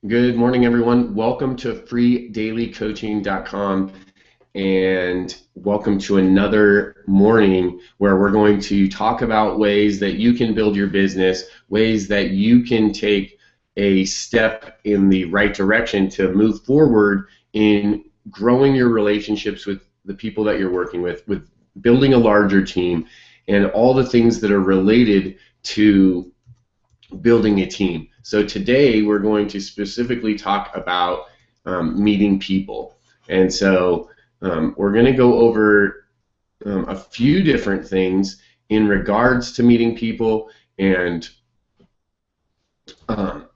Good morning, everyone. Welcome to freedailycoaching.com and welcome to another morning where we're going to talk about ways that you can build your business, ways that you can take a step in the right direction to move forward in growing your relationships with the people that you're working with building a larger team, and all the things that are related to building a team. So today we're going to specifically talk about meeting people. And so we're going to go over a few different things in regards to meeting people. And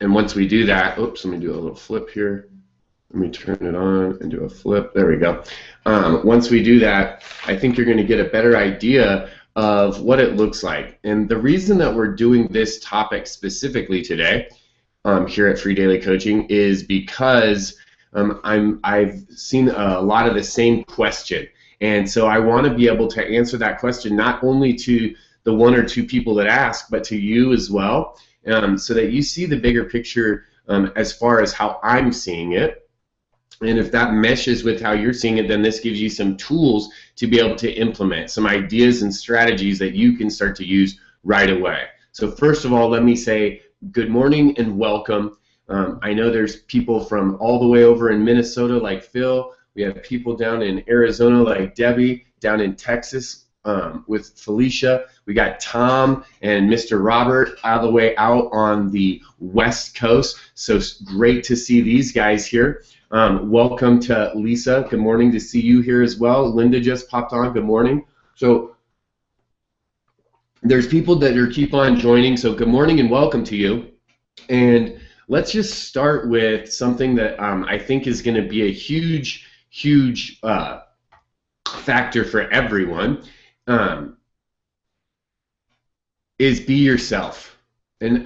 once we do that, oops, let me do a little flip here. Let me turn it on and do a flip. There we go. Once we do that, I think you're going to get a better idea of what it looks like. And the reason that we're doing this topic specifically today here at Free Daily Coaching is because I've seen a lot of the same question. And so I want to be able to answer that question not only to the one or two people that ask, but to you as well, so that you see the bigger picture as far as how I'm seeing it. And if that meshes with how you're seeing it, then this gives you some tools to be able to implement, some ideas and strategies that you can start to use right away. So first of all, let me say good morning and welcome. I know there's people from all the way over in Minnesota like Phil. We have people down in Arizona like Debbie, down in Texas with Felicia. We got Tom and Mr. Robert all the way out on the West Coast. So great to see these guys here. Welcome to Lisa. Good morning to see you here as well. Linda just popped on. Good morning. So there's people that are keep on joining. So good morning and welcome to you. And let's just start with something that I think is going to be a huge factor for everyone. Is be yourself. And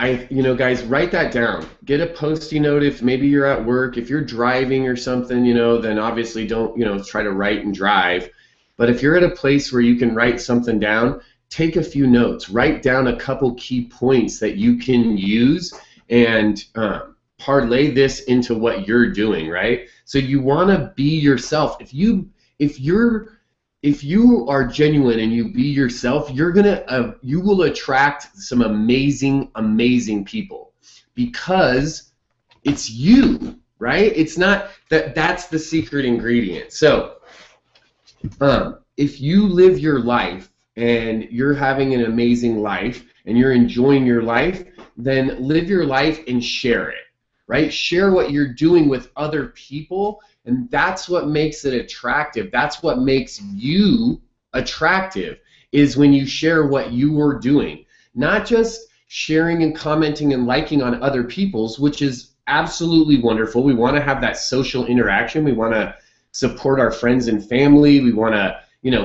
guys, write that down. Get a Post-it note if maybe you're at work. If you're driving or something, then obviously don't, try to write and drive. But if you're at a place where you can write something down, take a few notes. Write down a couple key points that you can use and parlay this into what you're doing, right? So you want to be yourself. If you are genuine and you be yourself, you will attract some amazing people, because it's you, right? It's not that's the secret ingredient. So if you live your life and you're having an amazing life and you're enjoying your life, then live your life and share it, right? Share what you're doing with other people. And that's what makes it attractive. That's what makes you attractive, is when you share what you are doing. Not just sharing and commenting and liking on other people's, which is absolutely wonderful. We want to have that social interaction. We want to support our friends and family. We want to,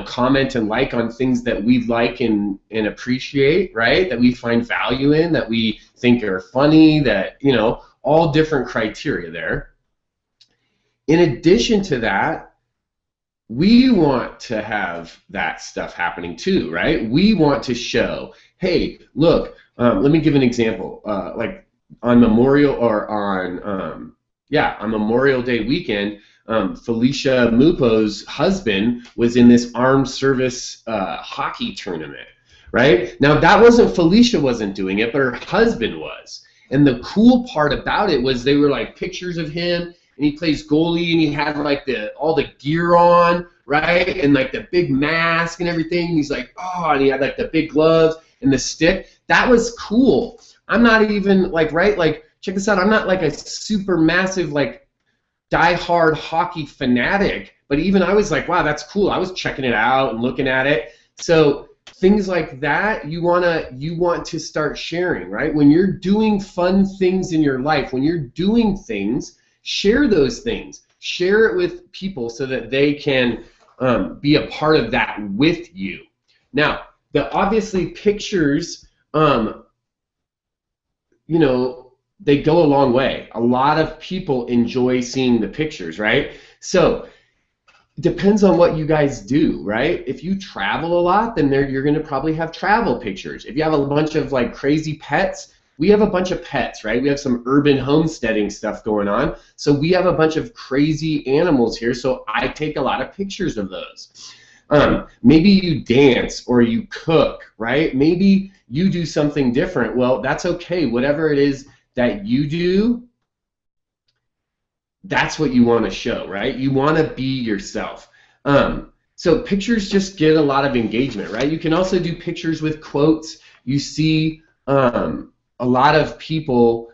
comment and like on things that we like and appreciate, right? That we find value in, that we think are funny, that, all different criteria there. In addition to that, we want to have that stuff happening too, right? We want to show, hey, look, let me give an example. Like on Memorial Day weekend, Felicia Mupo's husband was in this armed service hockey tournament, right? Now Felicia wasn't doing it, but her husband was. And the cool part about it was they were like pictures of him, and he plays goalie, and he had like all the gear on, right, and like the big mask and everything. He's like, oh, and he had like the big gloves and the stick. That was cool. I'm not even like, right, like check this out. I'm not like a super massive like die-hard hockey fanatic, but even I was like, wow, that's cool. I was checking it out and looking at it. So things like that, you want to start sharing, right? When you're doing fun things in your life, when you're doing things, share those things. Share it with people so that they can be a part of that with you. Now, obviously pictures, they go a long way. A lot of people enjoy seeing the pictures, right? So depends on what you guys do, right? If you travel a lot, then you're going to probably have travel pictures. If you have a bunch of like crazy pets, we have a bunch of pets, right? We have some urban homesteading stuff going on. So we have a bunch of crazy animals here, so I take a lot of pictures of those. Maybe you dance or you cook, right? Maybe you do something different. Well, that's okay. Whatever it is that you do, that's what you want to show, right? You want to be yourself. So pictures just get a lot of engagement, right? You can also do pictures with quotes. You see a lot of people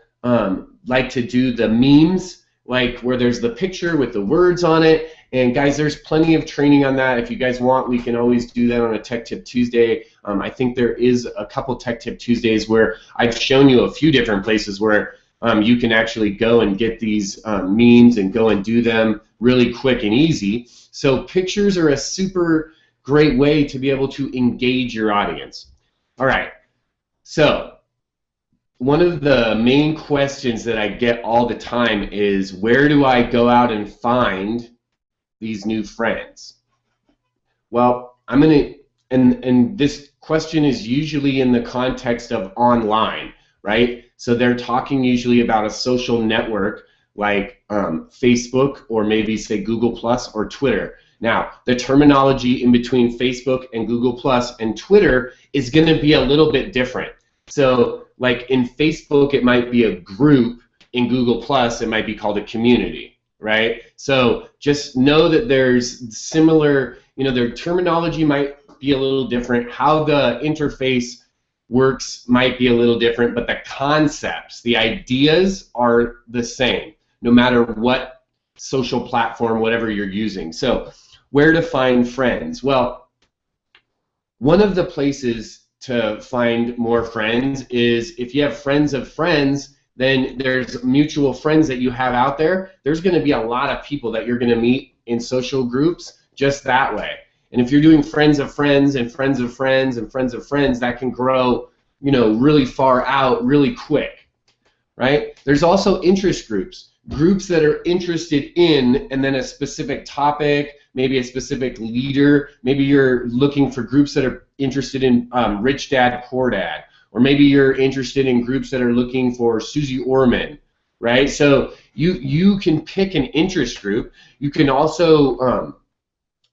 like to do the memes, like where there's the picture with the words on it. And guys, there's plenty of training on that. If you guys want, we can always do that on a Tech Tip Tuesday. I think there is a couple Tech Tip Tuesdays where I've shown you a few different places where you can actually go and get these memes and go and do them really quick and easy. So pictures are a super great way to be able to engage your audience. All right, so one of the main questions that I get all the time is, where do I go out and find these new friends? Well, I'm going to, and this question is usually in the context of online, right? So they're talking usually about a social network like Facebook, or maybe say Google Plus or Twitter. Now, the terminology in between Facebook and Google Plus and Twitter is going to be a little bit different. So like in Facebook, it might be a group. In Google Plus, it might be called a community, right? So just know that there's similar, their terminology might be a little different. How the interface works might be a little different, but the concepts, the ideas are the same, no matter what social platform, whatever you're using. So where to find friends? Well, one of the places to find more friends is if you have friends of friends, then there's mutual friends that you have out there. There's going to be a lot of people that you're going to meet in social groups just that way. And if you're doing friends of friends and friends of friends and friends of friends, that can grow, really far out really quick, right? There's also interest groups, groups that are interested in, and then a specific topic, maybe a specific leader. Maybe you're looking for groups that are interested in Rich Dad, Poor Dad, or maybe you're interested in groups that are looking for Susie Orman, right? So you can pick an interest group. You can also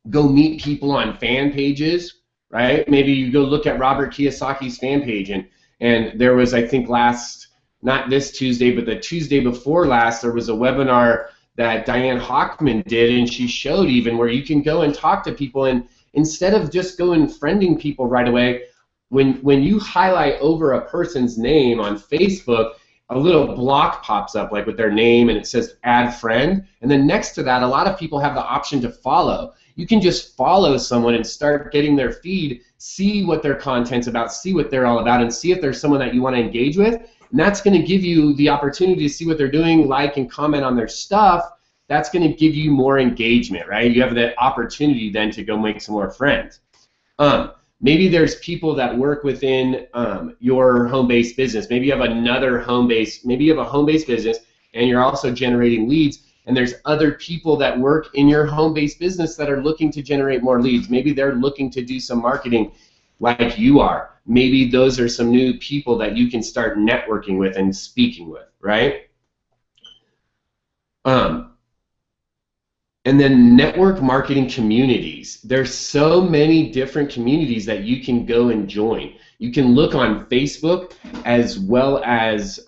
go meet people on fan pages, right? Maybe you go look at Robert Kiyosaki's fan page, and there was, I think not this Tuesday, but the Tuesday before last, there was a webinar that Diane Hockman did, and she showed even where you can go and talk to people, and instead of just going friending people right away, when you highlight over a person's name on Facebook, a little block pops up like with their name, and it says add friend, and then next to that, a lot of people have the option to follow. You can just follow someone and start getting their feed, see what their content's about, see what they're all about, and see if there's someone that you want to engage with. And that's going to give you the opportunity to see what they're doing, like and comment on their stuff. That's going to give you more engagement, right? You have the opportunity then to go make some more friends. Maybe there's people that work within your home-based business. Maybe you have another home-based, maybe you have a home-based business and you're also generating leads, and there's other people that work in your home-based business that are looking to generate more leads. Maybe they're looking to do some marketing like you are. Maybe those are some new people that you can start networking with and speaking with, right? And then network marketing communities. There's so many different communities that you can go and join. You can look on Facebook, as well as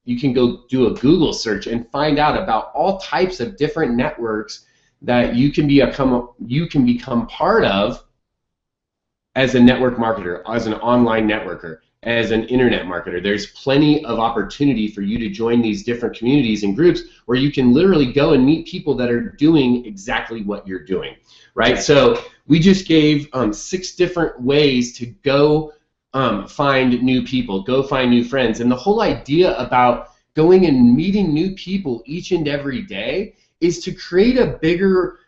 you can go do a Google search and find out about all types of different networks that you can become part of as a network marketer, as an online networker, as an internet marketer. There's plenty of opportunity for you to join these different communities and groups where you can literally go and meet people that are doing exactly what you're doing, right? So we just gave 6 different ways to go find new people, go find new friends. And the whole idea about going and meeting new people each and every day is to create a bigger,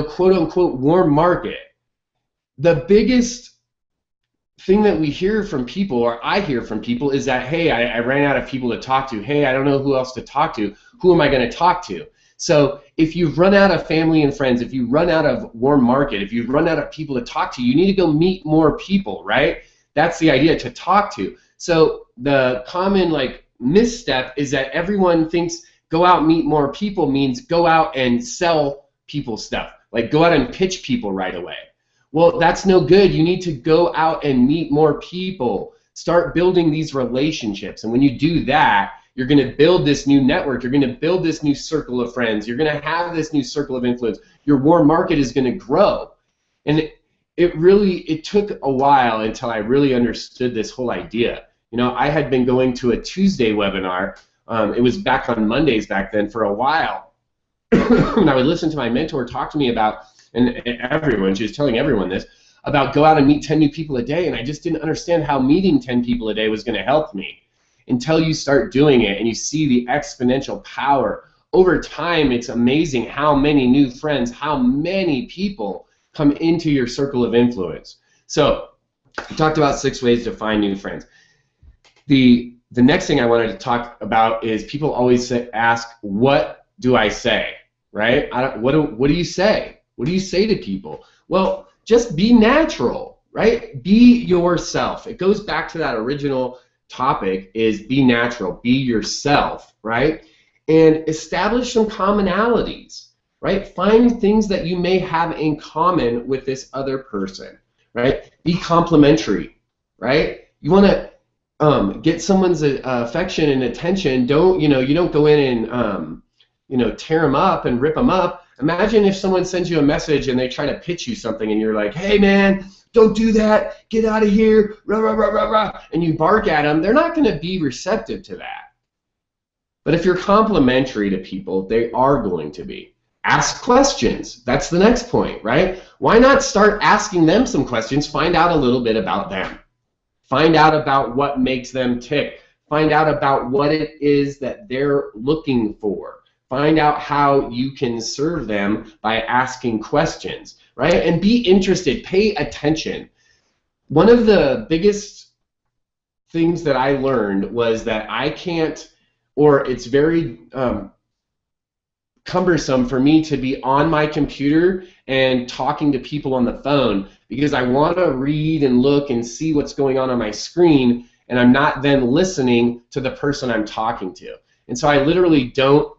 quote unquote, warm market. The biggest thing that we hear from people, or I hear from people, is that, hey, I ran out of people to talk to. Hey, I don't know who else to talk to. Who am I going to talk to? So if you've run out of family and friends, if you run out of warm market, if you've run out of people to talk to, you need to go meet more people, right? That's the idea, to talk to. So the common like misstep is that everyone thinks go out and meet more people means go out and sell people stuff, like go out and pitch people right away. Well, that's no good. You need to go out and meet more people. Start building these relationships. And when you do that, you're going to build this new network. You're going to build this new circle of friends. You're going to have this new circle of influence. Your warm market is going to grow. And it took a while until I really understood this whole idea. You know, I had been going to a Tuesday webinar. It was back on Mondays back then for a while. And I would listen to my mentor talk to me about, and everyone, she was telling everyone this, about go out and meet 10 new people a day, and I just didn't understand how meeting 10 people a day was going to help me until you start doing it and you see the exponential power. Over time, it's amazing how many new friends, how many people come into your circle of influence. So, we talked about 6 ways to find new friends. The next thing I wanted to talk about is people always ask, what do I say, right? What do you say? What do you say to people? Well, just be natural, right? Be yourself. It goes back to that original topic, is be natural, be yourself, right? And establish some commonalities, right? Find things that you may have in common with this other person, right? Be complimentary, right? You want to get someone's affection and attention. You don't go in and tear them up and rip them up. Imagine if someone sends you a message and they try to pitch you something and you're like, hey man, don't do that, get out of here, rah, rah, rah, rah, rah, and you bark at them. They're not going to be receptive to that. But if you're complimentary to people, they are going to be. Ask questions. That's the next point, right? Why not start asking them some questions? Find out a little bit about them. Find out about what makes them tick. Find out about what it is that they're looking for. Find out how you can serve them by asking questions, right? And be interested. Pay attention. One of the biggest things that I learned was that I can't, or it's very cumbersome for me to be on my computer and talking to people on the phone, because I want to read and look and see what's going on my screen, and I'm not then listening to the person I'm talking to. And so I literally don't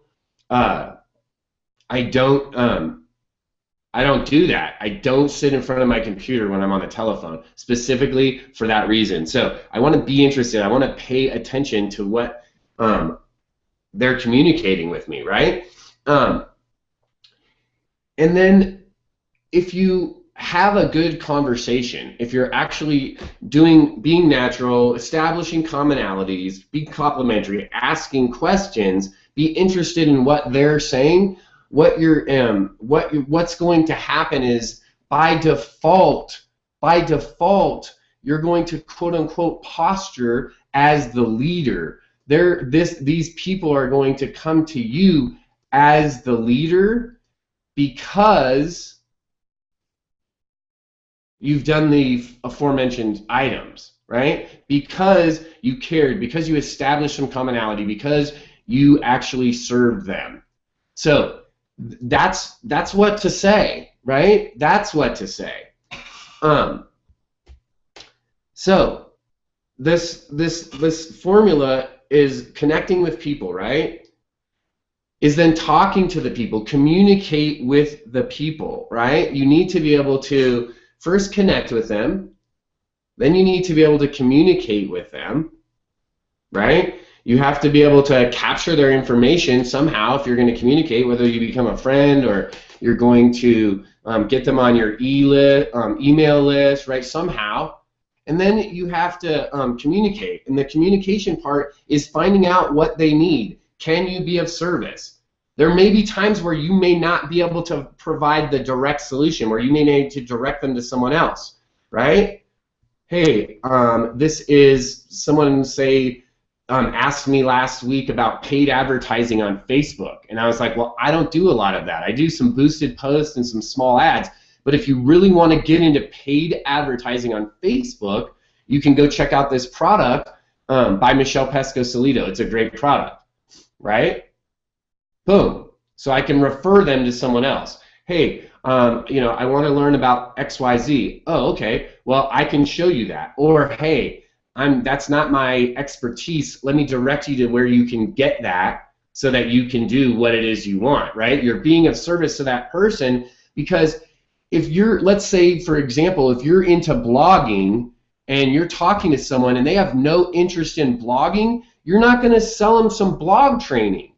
I don't do that. I don't sit in front of my computer when I'm on the telephone, specifically for that reason. So I want to be interested. I want to pay attention to what they're communicating with me, right? And then if you have a good conversation, if you're actually being natural, establishing commonalities, be complimentary, asking questions, be interested in what they're saying, what's going to happen is by default, you're going to quote unquote posture as the leader. These people are going to come to you as the leader because you've done the aforementioned items, right? Because you cared, because you established some commonality, because you actually served them. So that's what to say, right? That's what to say. So this formula is connecting with people, right? Is then talking to the people, communicate with the people, right? You need to be able to first connect with them, then you need to be able to communicate with them, right? You have to be able to capture their information somehow if you're going to communicate, whether you become a friend or you're going to get them on your email list, right, somehow. And then you have to communicate. And the communication part is finding out what they need. Can you be of service? There may be times where you may not be able to provide the direct solution, where you may need to direct them to someone else, right? Hey, this is someone, say, asked me last week about paid advertising on Facebook. And I was like, well, I don't do a lot of that. I do some boosted posts and some small ads. But if you really want to get into paid advertising on Facebook, you can go check out this product by Michelle Pesco-Salido. It's a great product, right? Boom. So I can refer them to someone else. Hey, I want to learn about XYZ. Oh, okay. Well, I can show you that. Or, hey, that's not my expertise. Let me direct you to where you can get that so that you can do what it is you want, right? You're being of service to that person, because if you're, let's say, for example, if you're into blogging and you're talking to someone and they have no interest in blogging, you're not going to sell them some blog training,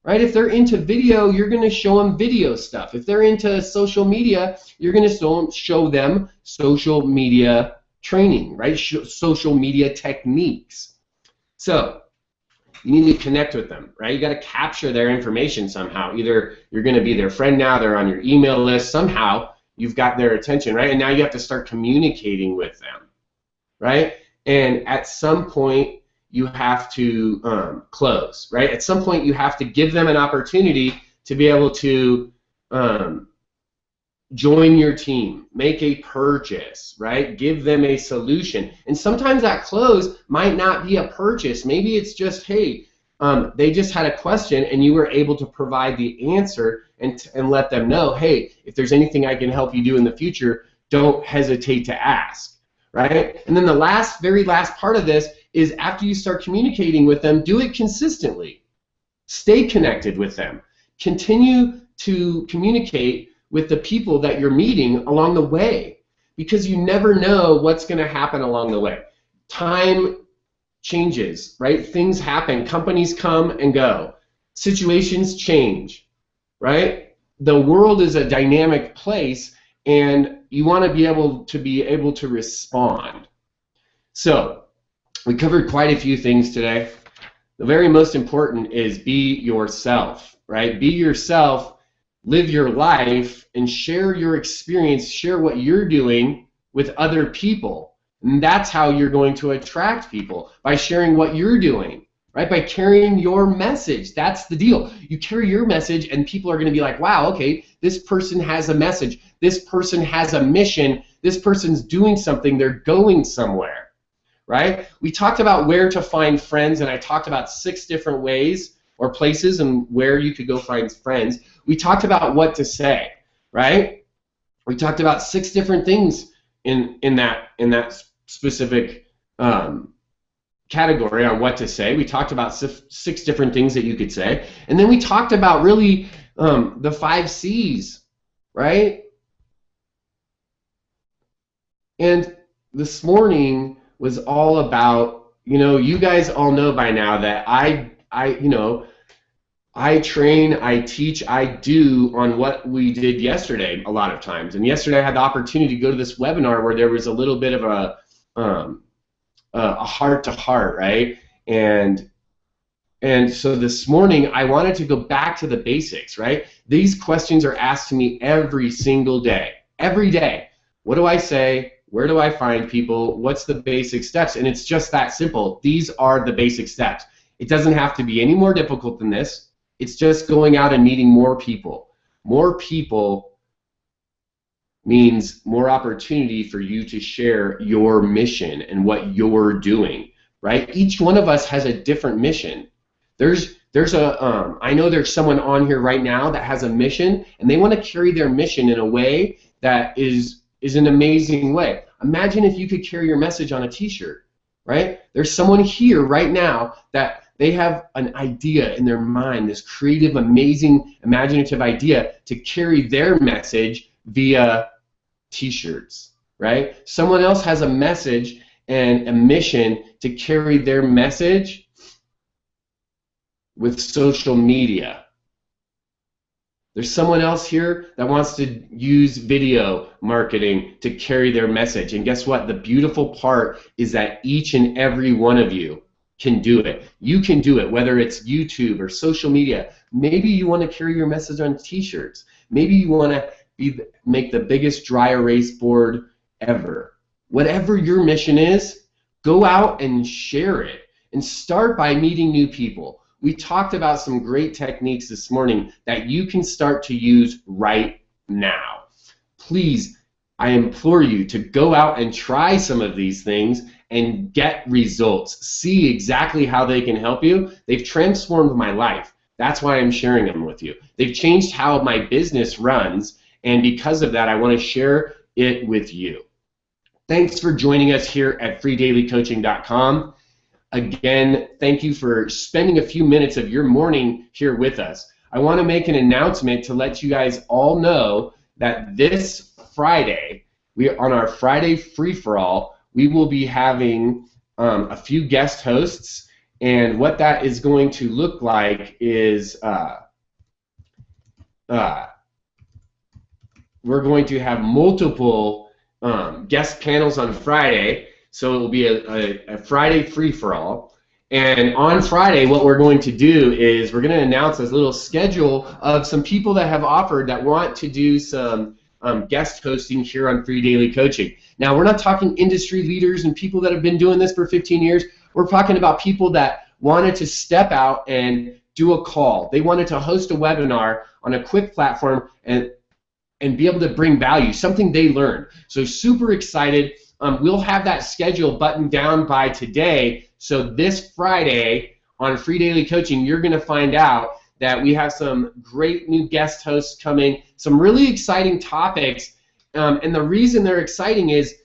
right? If they're into video, you're going to show them video stuff. If they're into social media, you're going to show them social media training, right? Social media techniques. So you need to connect with them, right? You got to capture their information somehow. Either you're going to be their friend now, they're on your email list, somehow you've got their attention, right? And now you have to start communicating with them, right? And at some point, you have to close, right? At some point, you have to give them an opportunity to be able to join your team, make a purchase, right? Give them a solution. And sometimes that close might not be a purchase. Maybe it's just, hey, they just had a question and you were able to provide the answer and let them know, hey, if there's anything I can help you do in the future, don't hesitate to ask, right? And then the very last part of this is, after you start communicating with them, do it consistently. Stay connected with them. Continue to communicate with the people that you're meeting along the way, because you never know what's going to happen along the way. Time changes, right? Things happen. Companies come and go. Situations change, right? The world is a dynamic place, and you want to be able to respond. So we covered quite a few things today. The very most important is be yourself, right? Be yourself, live your life, and share your experience, share what you're doing with other people. And that's how you're going to attract people, by sharing what you're doing, right? By carrying your message. That's the deal. You carry your message and people are going to be like, wow, okay, this person has a message. This person has a mission. This person's doing something. They're going somewhere. Right? We talked about where to find friends, and I talked about 6 different ways or places and where you could go find friends. We talked about what to say, right? We talked about 6 different things in that specific category on what to say. We talked about 6 different things that you could say, and then we talked about really the 5 C's, right? And this morning was all about, you guys all know by now that I train, I teach, I do on what we did yesterday a lot of times. And yesterday I had the opportunity to go to this webinar where there was a little bit of a heart-to-heart, right? And so this morning I wanted to go back to the basics, right? These questions are asked to me every single day. Every day. What do I say? Where do I find people? What's the basic steps? And it's just that simple. These are the basic steps. It doesn't have to be any more difficult than this. It's just going out and meeting more people. More people means more opportunity for you to share your mission and what you're doing, right? Each one of us has a different mission. I know there's someone on here right now that has a mission, and they want to carry their mission in a way that is an amazing way. Imagine if you could carry your message on a t-shirt, right? There's someone here right now that they have an idea in their mind, this creative, amazing, imaginative idea to carry their message via t-shirts, right? Someone else has a message and a mission to carry their message with social media. There's someone else here that wants to use video marketing to carry their message. And guess what? The beautiful part is that each and every one of you can do it. You can do it, whether it's YouTube or social media. Maybe you want to carry your message on t-shirts. Maybe you want to make the biggest dry erase board ever. Whatever your mission is, go out and share it. And start by meeting new people. We talked about some great techniques this morning that you can start to use right now. Please, I implore you to go out and try some of these things and get results. See exactly how they can help you. They've transformed my life. That's why I'm sharing them with you. They've changed how my business runs, and because of that, I want to share it with you. Thanks for joining us here at freedailycoaching.com. Again, thank you for spending a few minutes of your morning here with us. I want to make an announcement to let you guys all know that this Friday, on our Friday free-for-all, we will be having a few guest hosts, and what that is going to look like is we're going to have multiple guest panels on Friday, so it will be a Friday free-for-all. And on Friday, what we're going to do is we're going to announce a little schedule of some people that have offered that want to do some guest hosting here on Free Daily Coaching. Now, we're not talking industry leaders and people that have been doing this for 15 years. We're talking about people that wanted to step out and do a call. They wanted to host a webinar on a quick platform and be able to bring value, something they learned. So super excited. We'll have that schedule buttoned down by today. So this Friday on Free Daily Coaching, you're going to find out that we have some great new guest hosts coming, some really exciting topics. And the reason they're exciting is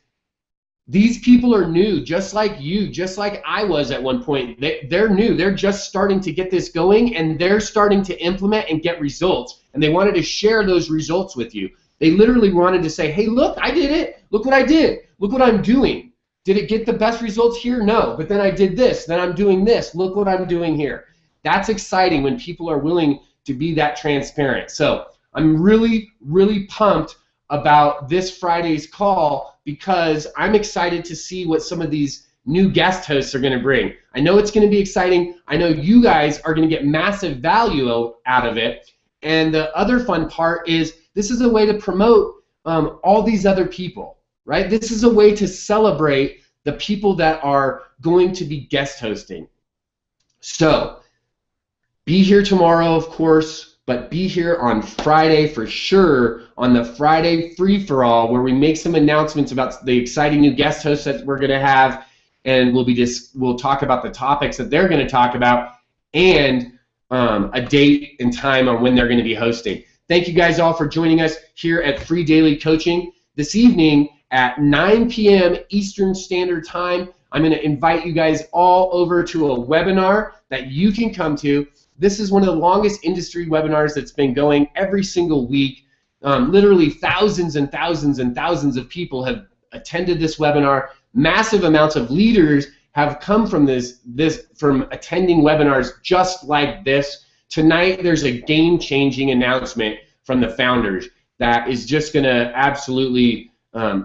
these people are new, just like you, just like I was at one point. They're new. They're just starting to get this going, and they're starting to implement and get results. And they wanted to share those results with you. They literally wanted to say, hey, look, I did it. Look what I did. Look what I'm doing. Did it get the best results here? No. But then I did this. Then I'm doing this. Look what I'm doing here. That's exciting when people are willing to be that transparent. So I'm really, really pumped about this Friday's call because I'm excited to see what some of these new guest hosts are going to bring. I know it's going to be exciting. I know you guys are going to get massive value out of it. And the other fun part is this is a way to promote all these other people, right? This is a way to celebrate the people that are going to be guest hosting. So be here tomorrow, of course, but be here on Friday for sure on the Friday free-for-all where we make some announcements about the exciting new guest hosts that we're going to have, and we'll talk about the topics that they're going to talk about and a date and time on when they're going to be hosting. Thank you guys all for joining us here at Free Daily Coaching. This evening at 9 p.m. Eastern Standard Time, I'm going to invite you guys all over to a webinar that you can come to. This is one of the longest industry webinars that's been going every single week. Literally thousands and thousands and thousands of people have attended this webinar. Massive amounts of leaders have come from from attending webinars just like this. Tonight there's a game-changing announcement from the founders that is just going to absolutely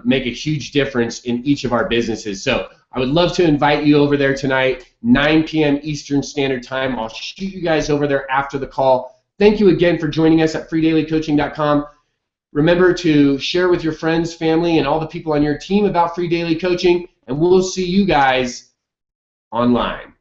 make a huge difference in each of our businesses. So I would love to invite you over there tonight, 9 p.m. Eastern Standard Time. I'll shoot you guys over there after the call. Thank you again for joining us at freedailycoaching.com. Remember to share with your friends, family, and all the people on your team about Free Daily Coaching, and we'll see you guys online.